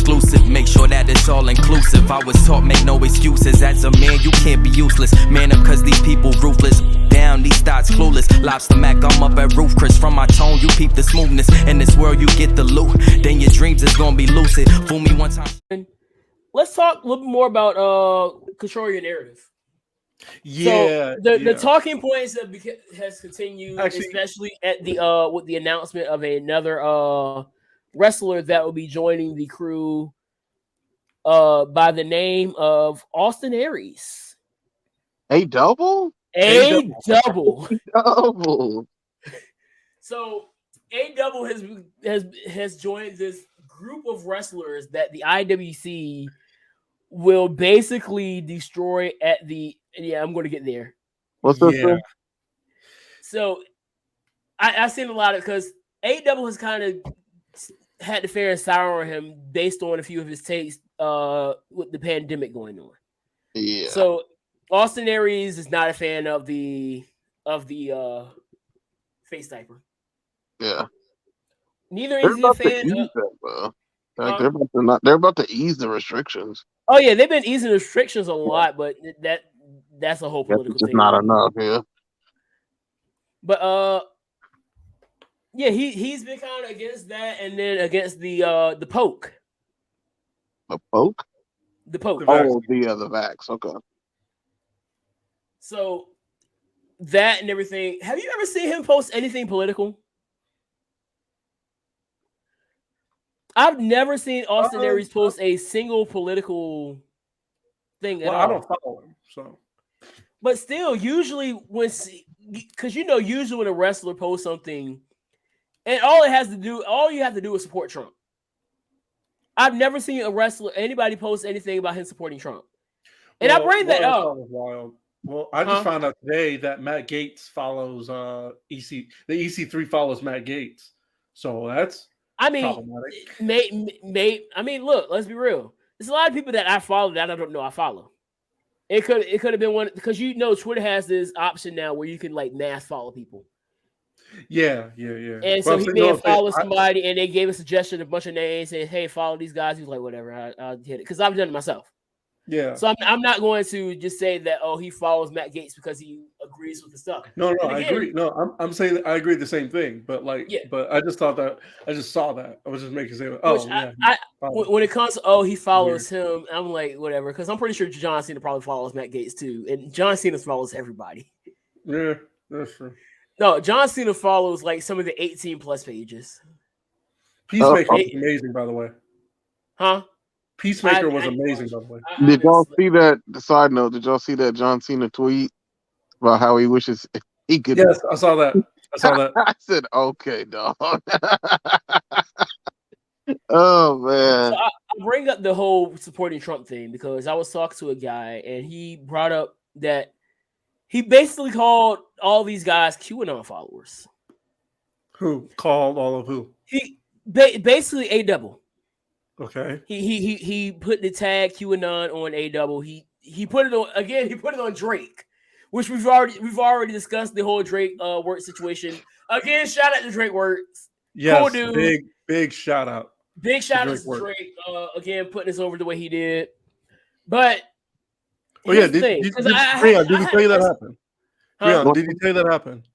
exclusive. Make sure that it's all inclusive. I was taught make no excuses. As a man, you can't be useless. Man up cause these people ruthless. Down, these thoughts clueless. Lobster Mac, I'm up at roof. Chris, from my tone, you peep the smoothness. In this world, you get the loot. Then your dreams is gonna be lucid. Fool me one time. Let's talk a little bit more about control your narrative. Yeah. So the talking points has continued, Actually, especially at the with the announcement of another wrestler that will be joining the crew by the name of Austin Aries. A double. So A double has joined this group of wrestlers that the IWC will basically destroy at the. Yeah, I'm going to get there. What's that? Yeah. So I've seen a lot of, because A double has kind of had the fair and sour on him based on a few of his takes with the pandemic going on. Yeah. So Austin Aries is not a fan of the face diaper. Yeah. Neither is he a fan of. They're about to ease the restrictions. Oh yeah, they've been easing restrictions a lot, but that's a whole political just thing. Not enough, yeah. But yeah, he's been kind of against that, and then against the poke. The poke? The poke. Oh, the vax. Okay. So that and everything. Have you ever seen him post anything political? I've never seen Austin Aries post a single political thing at all. I don't follow him, so. But still, usually usually when a wrestler posts something, and all you have to do is support Trump. I've never seen anybody post anything about him supporting Trump. And I bring that up. Wild. Well, I just found out today that Matt Gaetz follows the EC3 follows Matt Gaetz. So that's problematic. Look, let's be real. There's a lot of people that I follow that I don't know I follow. It could have been one, because Twitter has this option now where you can like mass follow people. Yeah. And so he may have followed somebody, and they gave a suggestion, a bunch of names, saying, "Hey, follow these guys." He was like, "Whatever, I'll hit it," because I've done it myself. Yeah. So I'm not going to just say that he follows Matt Gaetz because he agrees with the stuff. No, I agree. No, I'm saying that I agree the same thing, but but I just saw that. I was just making say, when it comes to he follows him, I'm like, whatever, because I'm pretty sure John Cena probably follows Matt Gaetz too, and John Cena follows everybody. Yeah, that's true. No, John Cena follows like some of the 18+ pages. Peacemaker was amazing, by the way. Huh? Peacemaker was amazing, by the way. Did y'all see that? Side note, did y'all see that John Cena tweet about how he wishes he could? Yes, I saw that. I said, okay, dog. Oh, man. So I bring up the whole supporting Trump thing because I was talking to a guy, and he brought up that he basically called all these guys QAnon followers. Who called all of who? He basically A double. Okay. He put the tag QAnon on A double. He put it on again. He put it on Drake, which we've already discussed the whole Drake work situation. Again, shout out to Drake Works. Yes, cool dude. Big shout out. Big shout out to Drake. Again, putting us over the way he did. But did he tell you that happened? Breon, did he tell you that happened?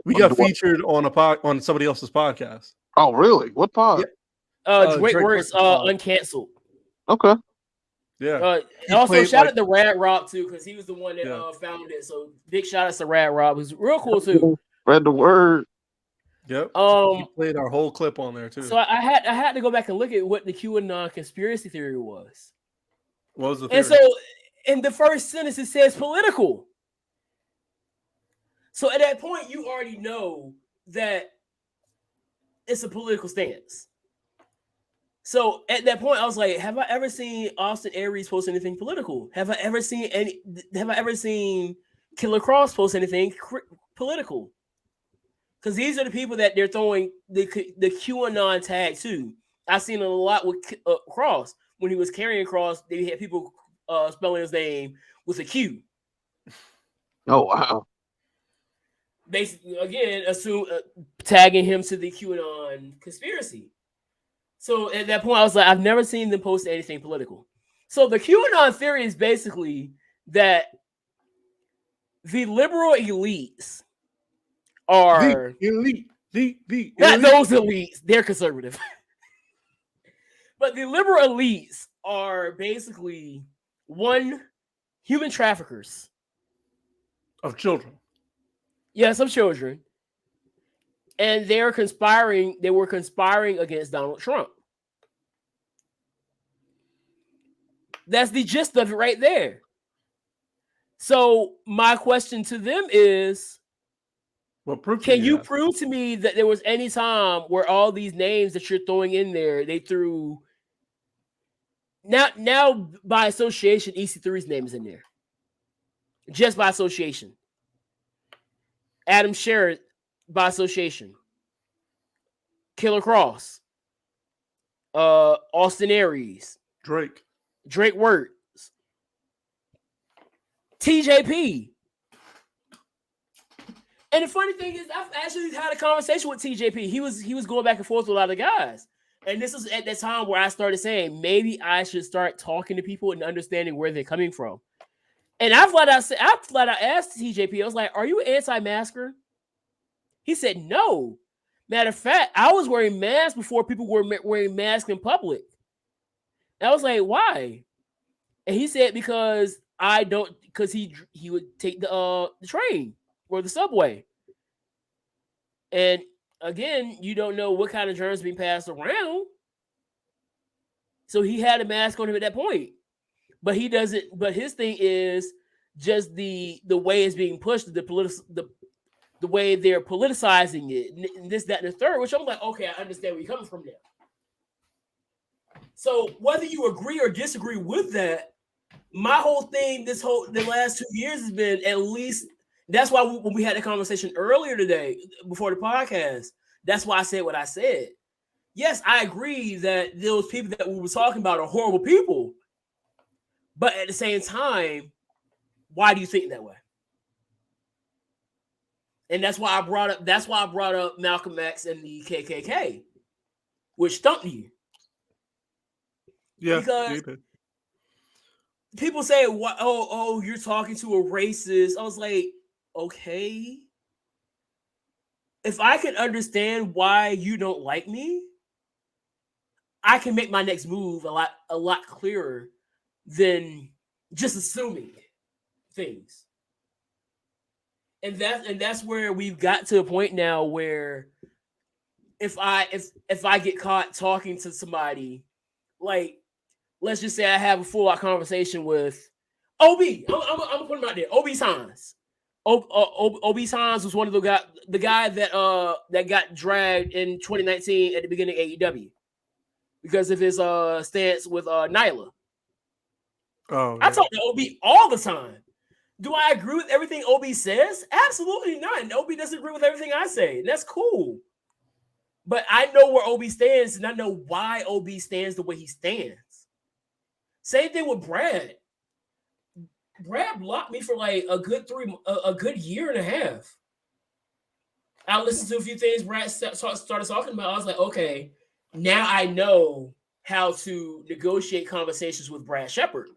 We got featured on somebody else's podcast. Oh, really? What pod? Yeah. Drake Works uncanceled. Okay. Yeah. Also, shout out to Rad Rob too, because he was the one that found it. So big shout out to Rad Rob, who's real cool too. Read the word. Yep. He played our whole clip on there too. So I had to go back and look at what the QAnon conspiracy theory was. What was the theory? And so in the first sentence it says political. So at that point you already know that it's a political stance. So at that point, I was like, have I ever seen Austin Aries post anything political? Have I ever seen Killer Cross post anything political? Because these are the people that they're throwing the QAnon tag to. I've seen a lot with Cross. When he was carrying Cross, they had people spelling his name with a Q. Oh, wow. Basically, again, tagging him to the QAnon conspiracy. So at that point, I was like, I've never seen them post anything political. So the QAnon theory is basically that the liberal elites are the elite. Not those elites, they're conservative. But the liberal elites are basically human traffickers of children. Yes, of children. And they were conspiring against Donald Trump. That's the gist of it right there. So my question to them is, can you prove to me that there was any time where all these names that you're throwing in there, they threw now by association, EC3's name is in there. Just by association. Adam Scherr by association. Killer Cross. Austin Aries. Drake Words. TJP. And the funny thing is, I've actually had a conversation with TJP. He was going back and forth with a lot of guys. And this is at that time where I started saying, maybe I should start talking to people and understanding where they're coming from. And I flat out asked TJP, I was like, are you an anti-masker? He said, no. Matter of fact, I was wearing masks before people were wearing masks in public. And I was like, why? And he said, because he would take the train or the subway. And again, you don't know what kind of germs being passed around. So he had a mask on him at that point. But he doesn't, but his thing is just the way it's being pushed, the way they're politicizing it, and this, that, and the third, which I'm like, okay, I understand where you're coming from now. So whether you agree or disagree with that, my whole thing, the last 2 years has been, at least, that's why when we had the conversation earlier today, before the podcast, that's why I said what I said. Yes, I agree that those people that we were talking about are horrible people. But at the same time, why do you think that way? And that's why I brought up Malcolm X and the KKK, which stumped you. Yeah, because people say, "Oh, you're talking to a racist." I was like, okay. If I can understand why you don't like me, I can make my next move a lot clearer than just assuming things. And that's where we've got to a point now where if I get caught talking to somebody, like, let's just say I have a full-out conversation with OB. I'm gonna put him out there. OB Signs. OB Signs was one of the guy that got dragged in 2019 at the beginning of AEW because of his stance with Nyla. Oh, I talk to OB all the time. Do I agree with everything OB says? Absolutely not. OB doesn't agree with everything I say. That's cool. But I know where OB stands, and I know why OB stands the way he stands. Same thing with Brad. Brad blocked me for like a good year and a half. I listened to a few things Brad started talking about. I was like, okay, now I know how to negotiate conversations with Brad Shepard.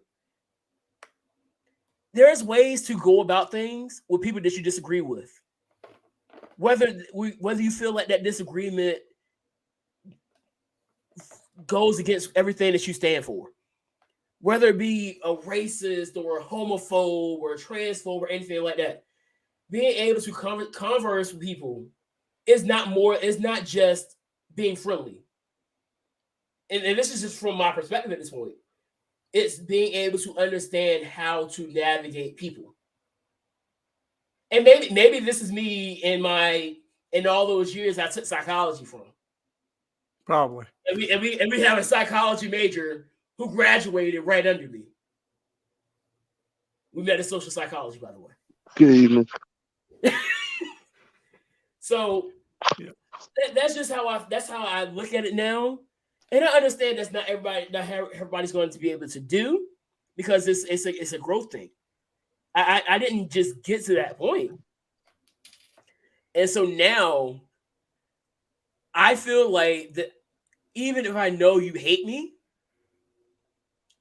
There's ways to go about things with people that you disagree with. Whether you feel like that disagreement goes against everything that you stand for. Whether it be a racist or a homophobe or a transphobe or anything like that. Being able to converse with people is not just being friendly. And this is just from my perspective at this point. It's being able to understand how to navigate people. And maybe this is me in all those years I took psychology from. Probably. And we have a psychology major who graduated right under me. We met in social psychology, by the way. Good evening. So yeah. That's how I look at it now. And I understand not everybody's going to be able to do, because it's a growth thing. I didn't just get to that point. And so now I feel like that even if I know you hate me,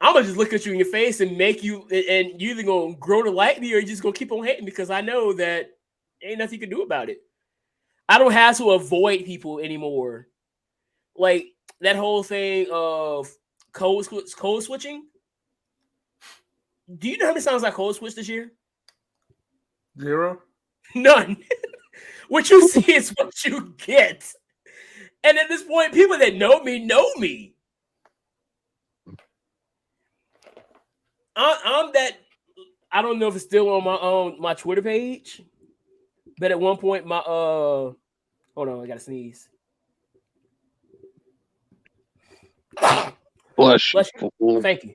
I'm gonna just look at you in your face and make you, and you either gonna grow to like me or you're just gonna keep on hating because I know that ain't nothing you can do about it. I don't have to avoid people anymore. Like that whole thing of code switching. Do you know how many times I code switched this year? 0. None. What you see is what you get. And at this point, people that know me. I'm that. I don't know if it's still on my Twitter page, but at one point my hold on, I gotta sneeze. Blush. Thank you.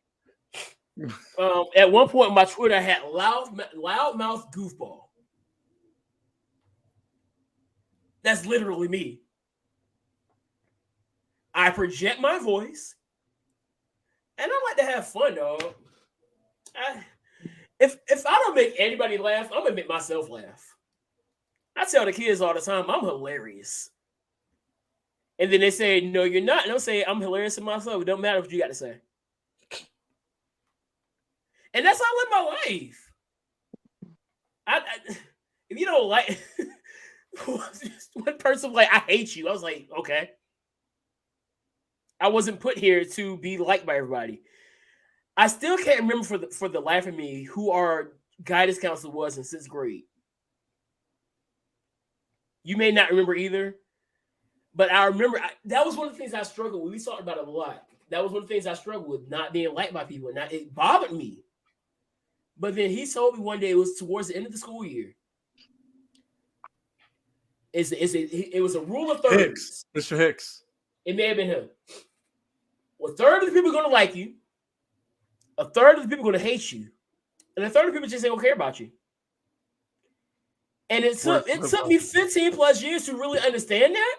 At one point, my Twitter I had loudmouth goofball. That's literally me. I project my voice, and I like to have fun, dog. If I don't make anybody laugh, I'm gonna make myself laugh. I tell the kids all the time, I'm hilarious. And then they say, no, you're not. And I'll say, I'm hilarious to myself. It don't matter what you got to say. And that's how I live my life. If you don't like, one person like, I hate you. I was like, okay. I wasn't put here to be liked by everybody. I still can't remember for the life of me who our guidance counselor was in 6th grade. You may not remember either, but I remember that was one of the things I struggled with. We talked about it a lot. That was one of the things I struggled with, not being liked by people. And it bothered me. But then he told me one day, it was towards the end of the school year. It was a rule of thirds. Mr. Hicks. It may have been him. A third of the people are going to like you. A third of the people are going to hate you. And a third of the people just ain't going to care about you. And it took me 15 plus years to really understand that.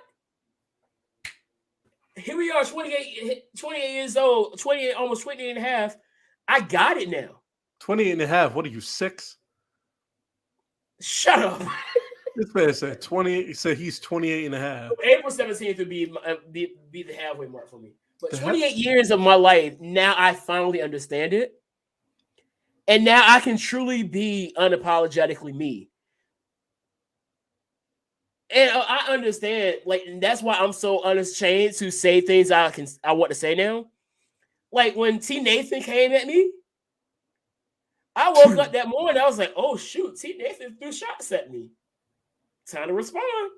Here we are, 28 years old, 28, almost 28 and a half. I got it now. 28 and a half. What are you, 6? Shut up. This man said 28. He said he's 28 and a half. April 17th would be the halfway mark for me. But 28 years of my life, now I finally understand it. And now I can truly be unapologetically me. And I understand, like, and that's why I'm so unashamed to say things I want to say now. Like when T. Nathan came at me, I woke up that morning, I was like, oh shoot, T. Nathan threw shots at me. Time to respond.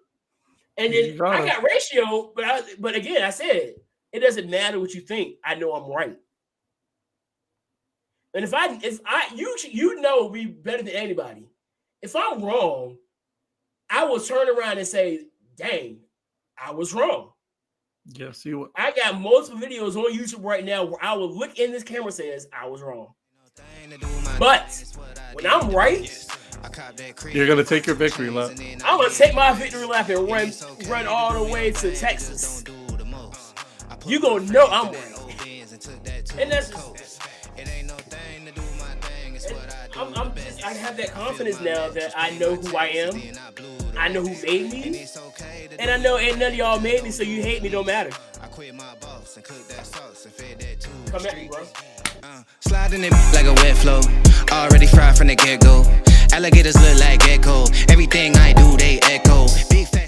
And then I got ratio, but again, I said, it doesn't matter what you think. I know I'm right. And if you know me better than anybody. If I'm wrong, I will turn around and say, dang, I was wrong. Yes, you would. I got multiple videos on YouTube right now where I will look in this camera and says, I was wrong. But when I'm right, you're going to take your victory lap. I'm going to take my victory lap and run all the way to Texas. You're going to know I'm right. And that's just, I have that confidence now that I know who I am. I know who made me. And I know ain't none of y'all made me, so you hate me, don't matter. Come at me, bro. Sliding it like a wet flow. Already fried from the get-go. Alligators look like gecko. Everything I do, they echo. Big fast.